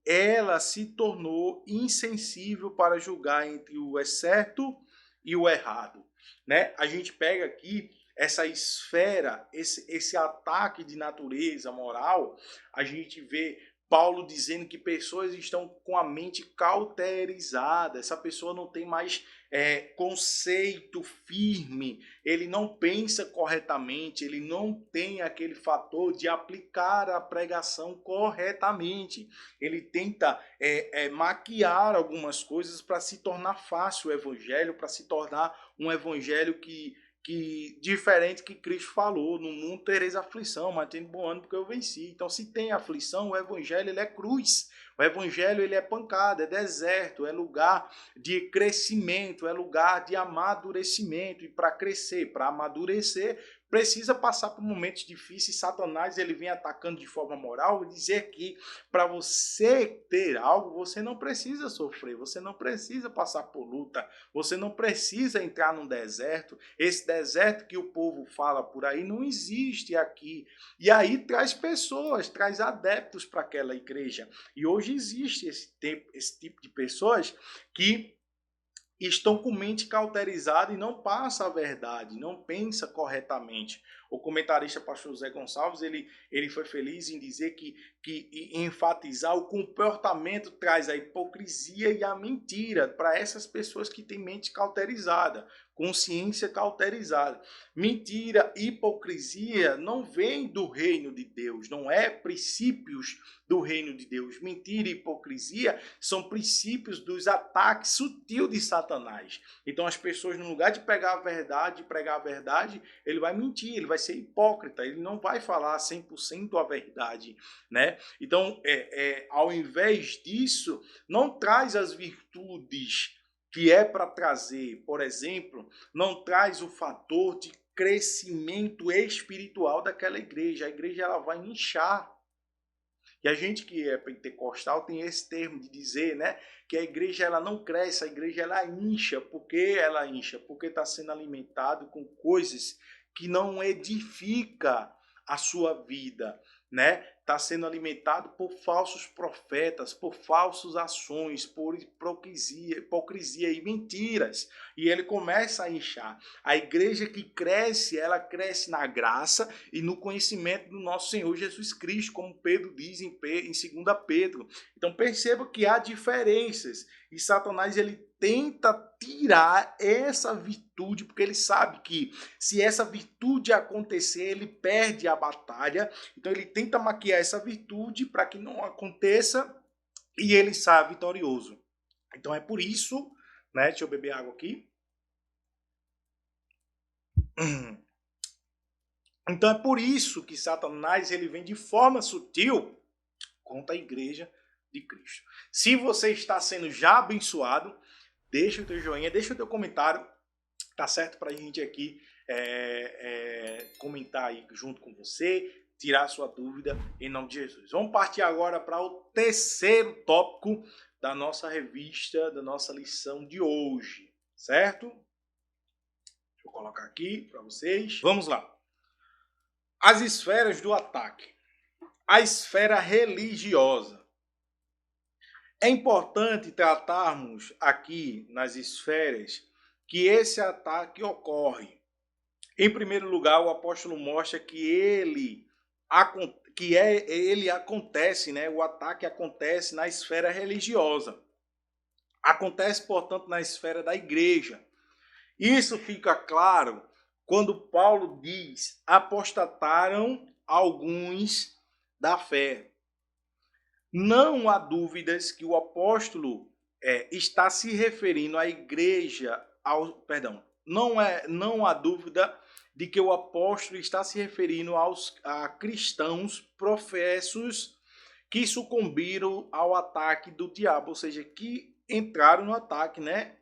Speaker 1: ela se tornou insensível para julgar entre o certo e o errado, né? A gente pega aqui essa esfera, esse ataque de natureza moral, a gente vê Paulo dizendo que pessoas estão com a mente cauterizada, essa pessoa não tem mais conceito firme, ele não pensa corretamente, ele não tem aquele fator de aplicar a pregação corretamente, ele tenta maquiar algumas coisas para se tornar fácil o evangelho, para se tornar um evangelho que diferente que Cristo falou, no mundo tereis aflição, mas tem bom ano porque eu venci. Então, se tem aflição, o evangelho ele é cruz, o evangelho ele é pancada, é deserto, é lugar de crescimento, é lugar de amadurecimento. E para crescer, para amadurecer, precisa passar por momentos difíceis. Satanás ele vem atacando de forma moral e dizer que para você ter algo, você não precisa sofrer, você não precisa passar por luta, você não precisa entrar num deserto. Esse deserto que o povo fala por aí não existe aqui. E aí traz pessoas, traz adeptos para aquela igreja. E hoje existe esse tipo de pessoas que estão com mente cauterizada e não passa a verdade, não pensa corretamente. O comentarista pastor José Gonçalves, ele foi feliz em dizer que enfatizar o comportamento traz a hipocrisia e a mentira para essas pessoas que têm mente cauterizada, consciência cauterizada. Mentira, hipocrisia não vem do reino de Deus, não é princípios do reino de Deus. Mentira e hipocrisia são princípios dos ataques sutil de Satanás. Então as pessoas, no lugar de pegar a verdade, de pregar a verdade, ele vai mentir, ele vai ser hipócrita, ele não vai falar 100% a verdade, né? Então, ao invés disso, não traz as virtudes que é para trazer, por exemplo, não traz o fator de crescimento espiritual daquela igreja. A igreja ela vai inchar. E a gente que é pentecostal tem esse termo de dizer, né, que a igreja ela não cresce, a igreja ela incha. Por que ela incha? Porque está sendo alimentado com coisas que não edifica a sua vida, né? Está sendo alimentado por falsos profetas, por falsas ações, por hipocrisia e mentiras. E ele começa a inchar. A igreja que cresce, ela cresce na graça e no conhecimento do nosso Senhor Jesus Cristo, como Pedro diz em 2 Pedro. Então perceba que há diferenças. E Satanás ele tenta tirar essa virtude, porque ele sabe que se essa virtude acontecer, ele perde a batalha. Então ele tenta maquiar essa virtude para que não aconteça e ele saia vitorioso. Então é por isso, né? Deixa eu beber água aqui. Então é por isso que Satanás ele vem de forma sutil contra a igreja de Cristo. Se você está sendo já abençoado, deixa o teu joinha, deixa o teu comentário, tá certo? Para a gente aqui comentar aí junto com você, tirar sua dúvida em nome de Jesus. Vamos partir agora para o terceiro tópico da nossa revista, da nossa lição de hoje, certo? Deixa eu colocar aqui para vocês. Vamos lá. As esferas do ataque. A esfera religiosa. É importante tratarmos aqui nas esferas que esse ataque ocorre. Em primeiro lugar, o apóstolo mostra que ele acontece, né? O ataque acontece na esfera religiosa. Acontece, portanto, na esfera da igreja. Isso fica claro quando Paulo diz: apostataram alguns da fé. Não há dúvidas que o apóstolo está se referindo à igreja, não há dúvida de que o apóstolo está se referindo a cristãos professos que sucumbiram ao ataque do diabo, ou seja, que entraram no ataque, né?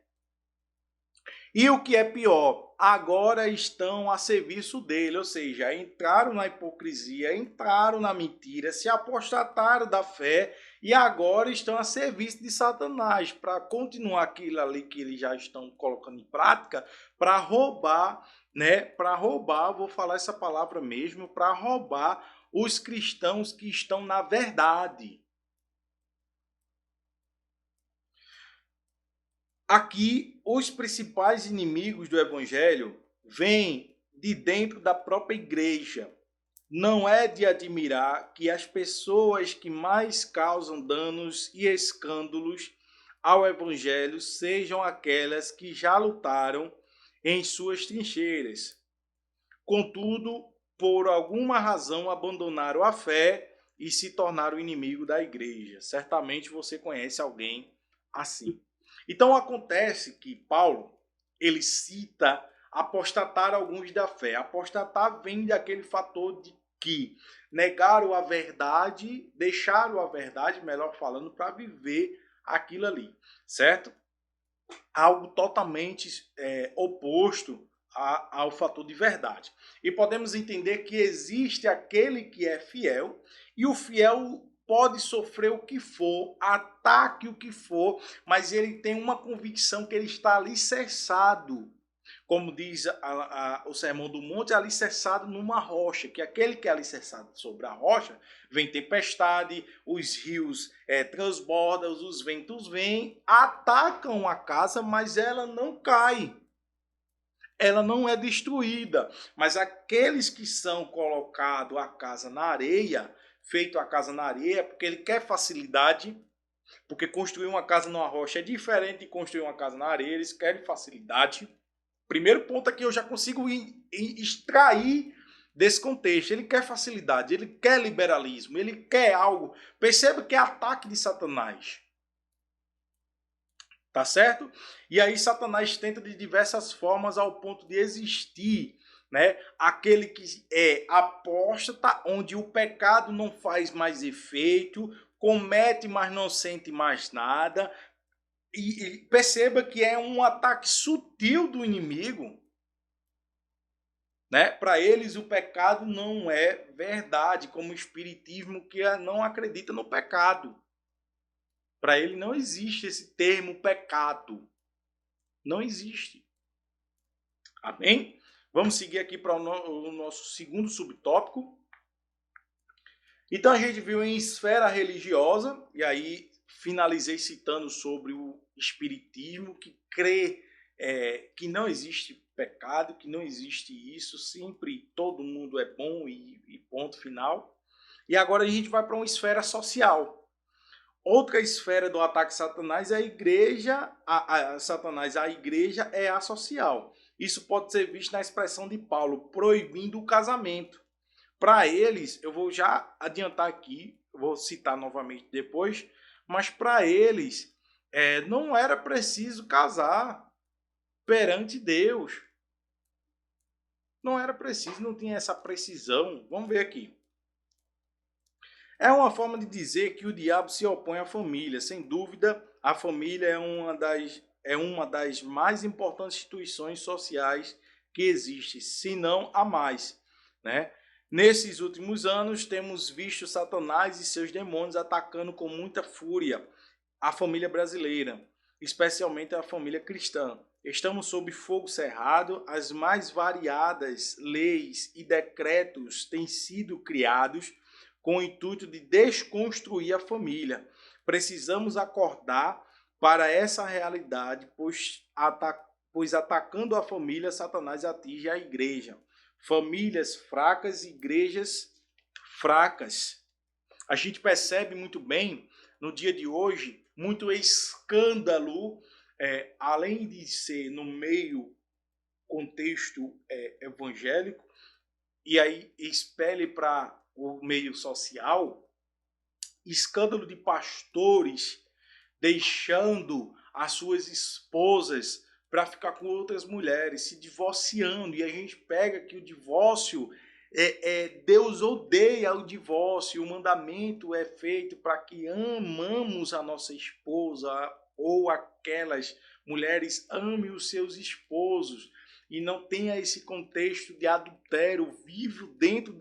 Speaker 1: E o que é pior, agora estão a serviço dele, ou seja, entraram na hipocrisia, entraram na mentira, se apostataram da fé e agora estão a serviço de Satanás para continuar aquilo ali que eles já estão colocando em prática, para roubar, né? Para roubar, vou falar essa palavra mesmo, para roubar os cristãos que estão na verdade. Aqui, os principais inimigos do evangelho vêm de dentro da própria igreja. Não é de admirar que as pessoas que mais causam danos e escândalos ao evangelho sejam aquelas que já lutaram em suas trincheiras. Contudo, por alguma razão abandonaram a fé e se tornaram inimigo da igreja. Certamente você conhece alguém assim. Então acontece que Paulo, ele cita apostatar alguns da fé. Apostatar vem daquele fator de que negaram a verdade, deixaram a verdade, melhor falando, para viver aquilo ali, certo? Algo totalmente oposto ao fator de verdade. E podemos entender que existe aquele que é fiel, e o fiel pode sofrer o que for, ataque o que for, mas ele tem uma convicção que ele está alicerçado, como diz o Sermão do Monte, alicerçado numa rocha, que aquele que é alicerçado sobre a rocha, vem tempestade, os rios transbordam, os ventos vêm, atacam a casa, mas ela não cai. Ela não é destruída, mas aqueles que são colocados a casa na areia, feito a casa na areia, porque ele quer facilidade, porque construir uma casa numa rocha é diferente de construir uma casa na areia, eles querem facilidade. Primeiro ponto aqui eu já consigo extrair desse contexto. Ele quer facilidade, ele quer liberalismo, ele quer algo. Perceba que é ataque de Satanás. Tá certo? E aí Satanás tenta de diversas formas ao ponto de existir, né? Aquele que é apóstata, onde o pecado não faz mais efeito, comete, mas não sente mais nada. E perceba que é um ataque sutil do inimigo, né? Para eles o pecado não é verdade, como o espiritismo que não acredita no pecado. Para ele não existe esse termo pecado. Não existe. Amém? Vamos seguir aqui para o nosso segundo subtópico. Então a gente viu em esfera religiosa, e aí finalizei citando sobre o espiritismo que crê que não existe pecado, que não existe isso, sempre todo mundo é bom e ponto final. E agora a gente vai para uma esfera social. Outra esfera do ataque Satanás é a igreja, Satanás, a igreja é a social. Isso pode ser visto na expressão de Paulo, proibindo o casamento. Para eles, eu vou já adiantar aqui, vou citar novamente depois, mas para eles não era preciso casar perante Deus. Não era preciso, não tinha essa precisão. Vamos ver aqui. É uma forma de dizer que o diabo se opõe à família. Sem dúvida, a família é uma das mais importantes instituições sociais que existe, se não a mais, né? Nesses últimos anos, temos visto Satanás e seus demônios atacando com muita fúria a família brasileira, especialmente a família cristã. Estamos sob fogo cerrado, as mais variadas leis e decretos têm sido criados com o intuito de desconstruir a família. Precisamos acordar para essa realidade, pois atacando a família, Satanás atinge a igreja. Famílias fracas, igrejas fracas. A gente percebe muito bem, no dia de hoje, muito escândalo, além de ser no meio contexto evangélico, e aí espelhe para o meio social, escândalo de pastores deixando as suas esposas para ficar com outras mulheres, se divorciando. E a gente pega que o divórcio, Deus odeia o divórcio, o mandamento é feito para que amamos a nossa esposa, ou aquelas mulheres amem os seus esposos, e não tenha esse contexto de adultério vivo dentro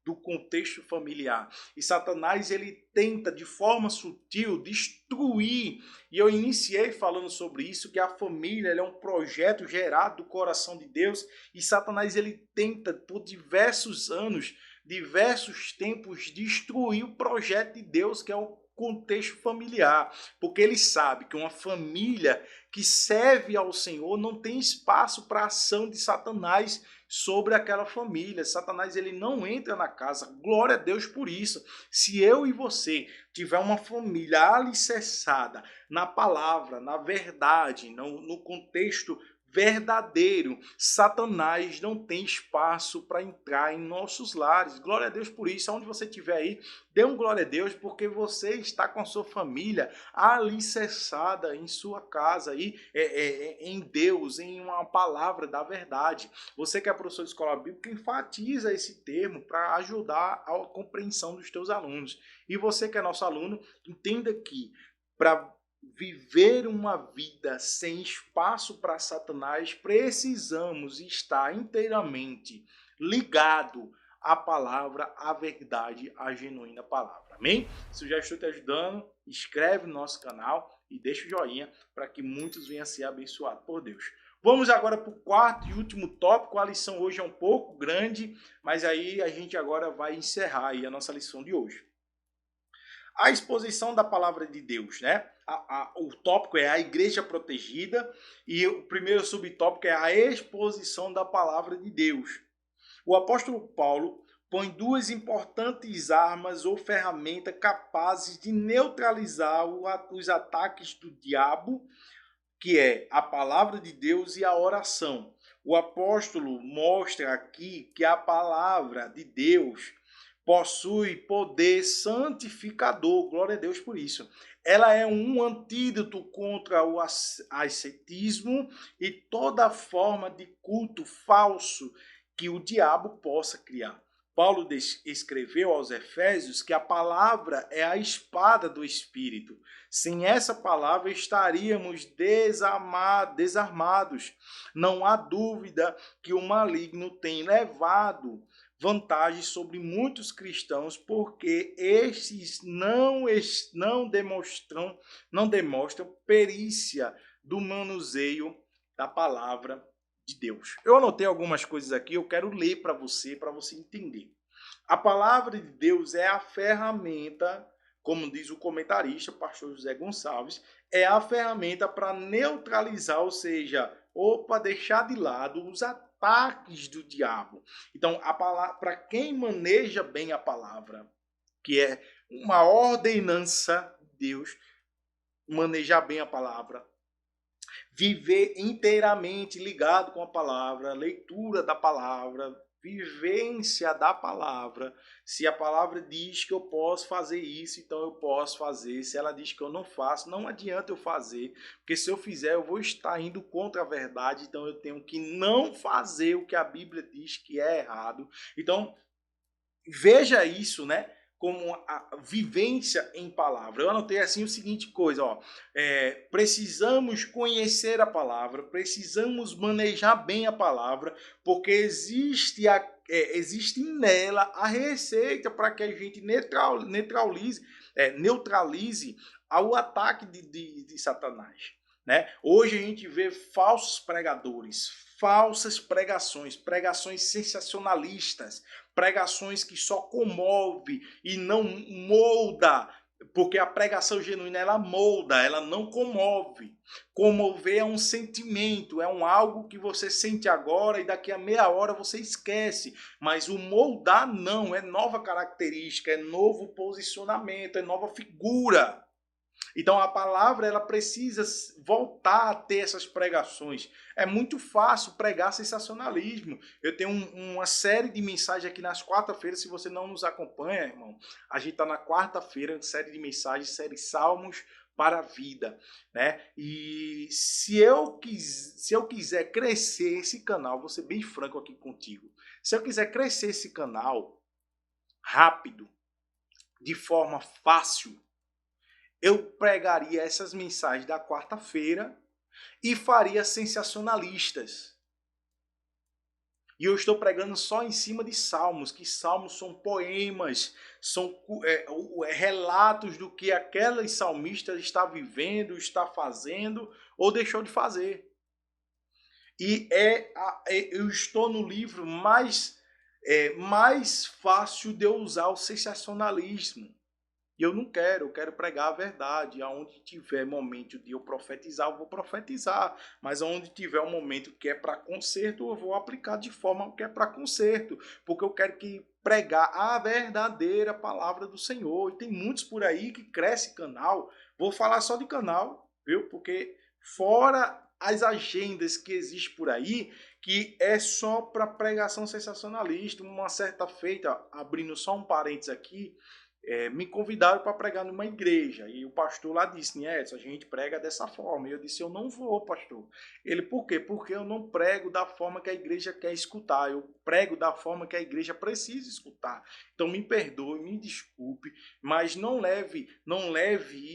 Speaker 1: do contexto familiar. E Satanás, ele tenta de forma sutil destruir, e eu iniciei falando sobre isso, que a família é um projeto gerado do coração de Deus, e Satanás, ele tenta por diversos anos, diversos tempos, destruir o projeto de Deus, que é o contexto familiar, porque ele sabe que uma família que serve ao Senhor não tem espaço para a ação de Satanás sobre aquela família. Satanás, ele não entra na casa. Glória a Deus por isso. Se eu e você tiver uma família alicerçada na palavra, na verdade, no contexto verdadeiro, Satanás não tem espaço para entrar em nossos lares. Glória a Deus por isso. Onde você estiver aí, dê um glória a Deus, porque você está com a sua família alicerçada em sua casa, aí, em Deus, em uma palavra da verdade. Você que é professor de escola bíblica, enfatiza esse termo para ajudar a compreensão dos teus alunos. E você que é nosso aluno, entenda que para viver uma vida sem espaço para Satanás, precisamos estar inteiramente ligado à palavra, à verdade, à genuína palavra. Amém? Se eu já estou te ajudando, inscreve no nosso canal e deixa o joinha para que muitos venham a ser abençoados por Deus. Vamos agora para o quarto e último tópico. A lição hoje é um pouco grande, mas aí a gente agora vai encerrar aí a nossa lição de hoje. A exposição da palavra de Deus, né? O tópico é a igreja protegida e o primeiro subtópico é a exposição da palavra de Deus. O apóstolo Paulo põe duas importantes armas ou ferramentas capazes de neutralizar os ataques do diabo, que é a palavra de Deus e a oração. O apóstolo mostra aqui que a palavra de Deus possui poder santificador, glória a Deus por isso. Ela é um antídoto contra o ascetismo e toda forma de culto falso que o diabo possa criar. Paulo escreveu aos Efésios que a palavra é a espada do Espírito. Sem essa palavra estaríamos desarmados. Não há dúvida que o maligno tem levado vantagem sobre muitos cristãos, porque estes não demonstram perícia do manuseio da palavra de Deus. Eu anotei algumas coisas aqui, eu quero ler para você entender. A palavra de Deus é a ferramenta, como diz o comentarista, pastor José Gonçalves, é a ferramenta para neutralizar, ou seja, deixar de lado os ataques do diabo. Então, a palavra, para quem maneja bem a palavra, que é uma ordenança de Deus, manejar bem a palavra, viver inteiramente ligado com a palavra, leitura da palavra, vivência da palavra. Se a palavra diz que eu posso fazer isso, então eu posso fazer. Se ela diz que eu não faço, não adianta eu fazer, porque se eu fizer, eu vou estar indo contra a verdade, então eu tenho que não fazer o que a Bíblia diz que é errado. Então, veja isso, né? Como a vivência em palavra. Eu anotei assim o seguinte coisa, ó. Precisamos conhecer a palavra, precisamos manejar bem a palavra, porque existe nela a receita para que a gente neutralize o ataque de Satanás. Né? Hoje a gente vê falsos pregadores, falsas pregações sensacionalistas, pregações que só comove e não molda, porque a pregação genuína ela molda, ela não comove. Comover é um sentimento, é algo que você sente agora e daqui a meia hora você esquece. Mas o moldar não, é nova característica, é novo posicionamento, é nova figura. Então a palavra ela precisa voltar a ter essas pregações. É muito fácil pregar sensacionalismo. Eu tenho uma série de mensagens aqui nas quarta-feiras. Se você não nos acompanha, irmão, a gente está na quarta-feira, série de mensagens, série Salmos para a Vida, né? E se eu quiser crescer esse canal, vou ser bem franco aqui contigo. Se eu quiser crescer esse canal rápido, de forma fácil, eu pregaria essas mensagens da quarta-feira e faria sensacionalistas. E eu estou pregando só em cima de salmos, que salmos são poemas, são relatos do que aquele salmista está vivendo, está fazendo ou deixou de fazer. E eu estou no livro mais fácil de eu usar o sensacionalismo. E eu não quero, eu quero pregar a verdade. Aonde tiver momento de eu profetizar, eu vou profetizar. Mas aonde tiver um momento que é para conserto, eu vou aplicar de forma que é para conserto. Porque eu quero que pregar a verdadeira palavra do Senhor. E tem muitos por aí que cresce canal. Vou falar só de canal, viu? Porque fora as agendas que existem por aí, que é só para pregação sensacionalista. Uma certa feita, abrindo só um parênteses aqui, me convidaram para pregar numa igreja. E o pastor lá disse, Edson, a gente prega dessa forma. E eu disse, eu não vou, pastor. Ele, por quê? Porque eu não prego da forma que a igreja quer escutar. Eu prego da forma que a igreja precisa escutar. Então me perdoe, me desculpe, mas não leve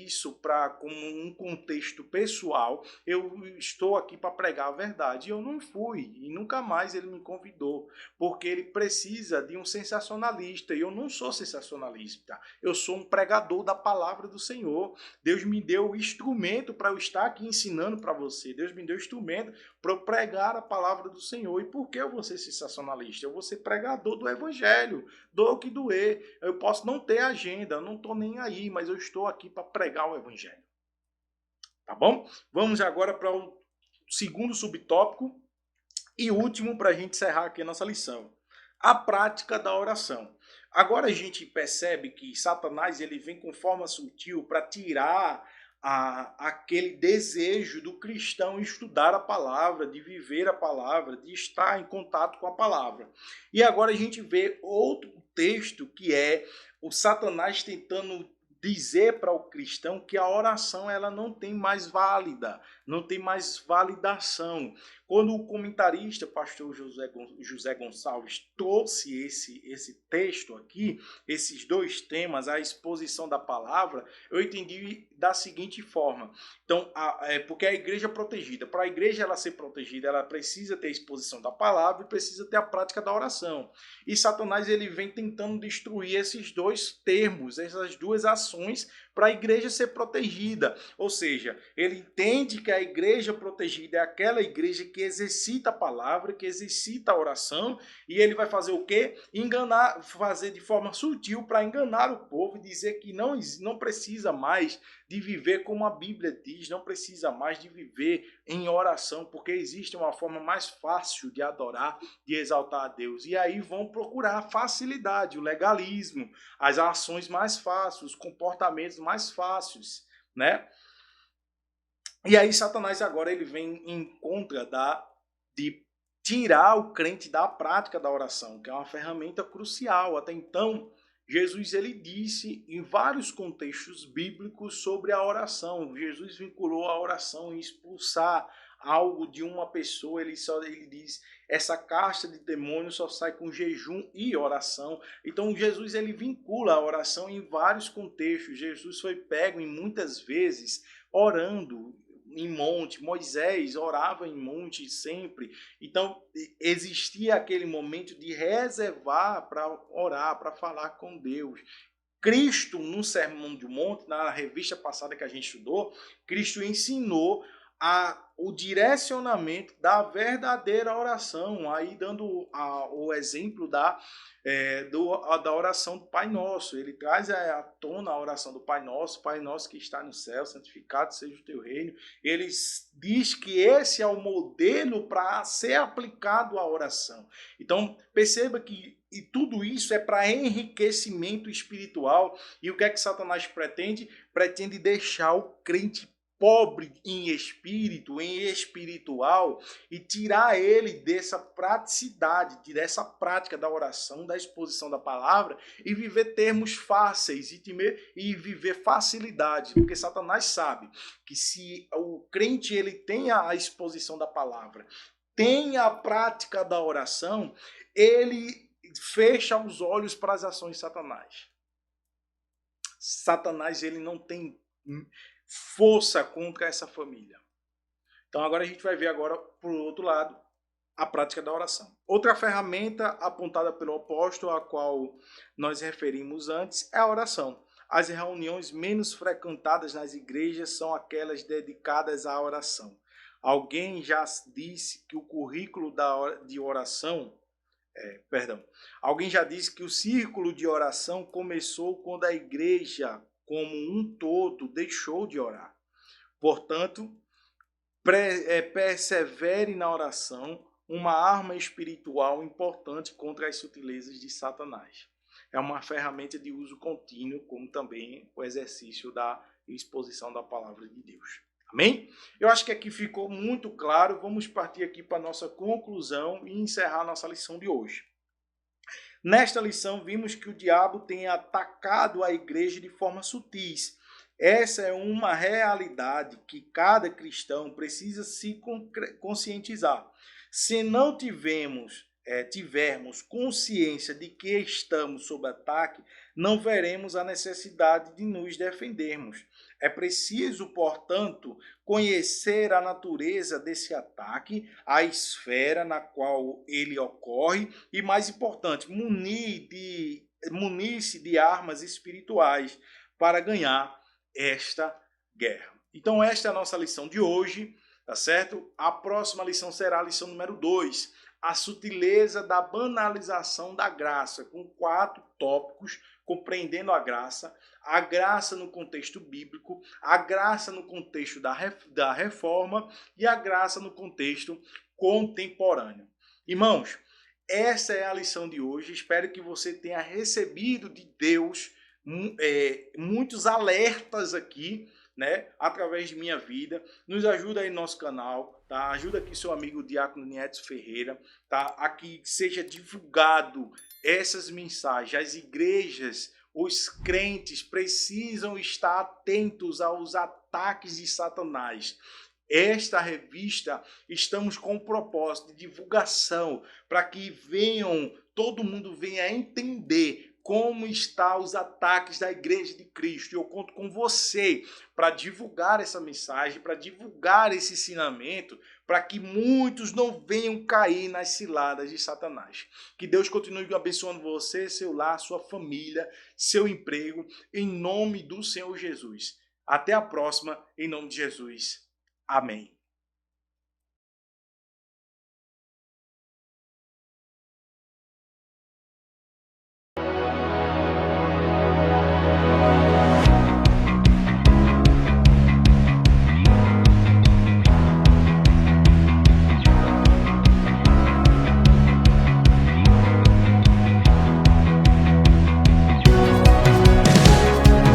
Speaker 1: isso para como um contexto pessoal. Eu estou aqui para pregar a verdade. E eu não fui. E nunca mais ele me convidou. Porque ele precisa de um sensacionalista. E eu não sou sensacionalista. Eu sou um pregador da palavra do Senhor. Deus me deu o instrumento para eu estar aqui ensinando para você. Deus me deu o instrumento para eu pregar a palavra do Senhor. E por que eu vou ser sensacionalista? Eu vou ser pregador do evangelho. Doa o que doer. Eu posso não ter agenda, eu não estou nem aí, mas eu estou aqui para pregar o evangelho. Tá bom? Vamos agora para o segundo subtópico e último para a gente encerrar aqui a nossa lição. A prática da oração. Agora a gente percebe que Satanás ele vem com forma sutil para tirar aquele desejo do cristão estudar a palavra, de viver a palavra, de estar em contato com a palavra. E agora a gente vê outro texto que é o Satanás tentando dizer para o cristão que a oração ela não tem mais não tem mais validação. Quando o comentarista, pastor José Gonçalves, trouxe esse texto aqui, esses dois temas, a exposição da palavra, eu entendi da seguinte forma. Então, porque a igreja é protegida. Para a igreja ela ser protegida, ela precisa ter a exposição da palavra e precisa ter a prática da oração. E Satanás ele vem tentando destruir esses dois termos, essas duas ações, para a igreja ser protegida. Ou seja, ele entende que a igreja protegida é aquela igreja que exercita a palavra, que exercita a oração, e ele vai fazer o quê? Fazer de forma sutil para enganar o povo e dizer que não precisa mais de viver como a Bíblia diz, não precisa mais de viver em oração, porque existe uma forma mais fácil de adorar, de exaltar a Deus. E aí vão procurar a facilidade, o legalismo, as ações mais fáceis, os comportamentos mais fáceis, né? E aí Satanás agora ele vem em contra de tirar o crente da prática da oração, que é uma ferramenta crucial. Até então, Jesus ele disse em vários contextos bíblicos sobre a oração. Jesus vinculou a oração em expulsar algo de uma pessoa. Ele diz: essa casta de demônios só sai com jejum e oração. Então Jesus ele vincula a oração em vários contextos. Jesus foi pego em muitas vezes orando em monte. Moisés orava em monte sempre. Então existia aquele momento de reservar para orar, para falar com Deus. Cristo, no Sermão do Monte, na revista passada que a gente estudou, Cristo ensinou o direcionamento da verdadeira oração, aí dando o exemplo da oração do Pai Nosso. Ele traz à tona a oração do Pai Nosso que está no céu, santificado seja o teu reino. Ele diz que esse é o modelo para ser aplicado à oração. Então, perceba que tudo isso é para enriquecimento espiritual. E o que é que Satanás pretende? Pretende deixar o crente pobre em espírito, em espiritual, e tirar ele dessa praticidade, dessa prática da oração, da exposição da palavra, e viver termos fáceis e viver facilidade, porque Satanás sabe que se o crente ele tem a exposição da palavra, tem a prática da oração, ele fecha os olhos para as ações de Satanás. Satanás ele não tem força contra essa família. Então agora a gente vai ver agora, por outro lado, a prática da oração. Outra ferramenta apontada pelo apóstolo, a qual nós referimos antes, é a oração. As reuniões menos frequentadas nas igrejas são aquelas dedicadas à oração. Alguém já disse que o currículo de oração, alguém já disse que o círculo de oração começou quando a igreja como um todo deixou de orar. Portanto, persevere na oração, uma arma espiritual importante contra as sutilezas de Satanás. É uma ferramenta de uso contínuo, como também o exercício da exposição da palavra de Deus. Amém? Eu acho que aqui ficou muito claro. Vamos partir aqui para a nossa conclusão e encerrar a nossa lição de hoje. Nesta lição, vimos que o diabo tem atacado a igreja de forma sutis. Essa é uma realidade que cada cristão precisa se conscientizar. Se não tivermos consciência de que estamos sob ataque, não veremos a necessidade de nos defendermos. É preciso, portanto, conhecer a natureza desse ataque, a esfera na qual ele ocorre e, mais importante, munir-se de armas espirituais para ganhar esta guerra. Então, esta é a nossa lição de hoje, tá certo? A próxima lição será a lição número 2, a sutileza da banalização da graça, com 4 tópicos, compreendendo a graça no contexto bíblico, a graça no contexto da reforma e a graça no contexto contemporâneo. Irmãos, essa é a lição de hoje. Espero que você tenha recebido de Deus muitos alertas aqui, né, através de minha vida. Nos ajuda aí no nosso canal, tá? Ajuda aqui seu amigo Diácono Nietzsche Ferreira, tá? Aqui seja divulgado essas mensagens. As igrejas, os crentes precisam estar atentos aos ataques de Satanás. Esta revista, estamos com um propósito de divulgação, para que todo mundo venha entender como estão os ataques da Igreja de Cristo. E eu conto com você para divulgar essa mensagem, para divulgar esse ensinamento, para que muitos não venham cair nas ciladas de Satanás. Que Deus continue abençoando você, seu lar, sua família, seu emprego, em nome do Senhor Jesus. Até a próxima, em nome de Jesus. Amém.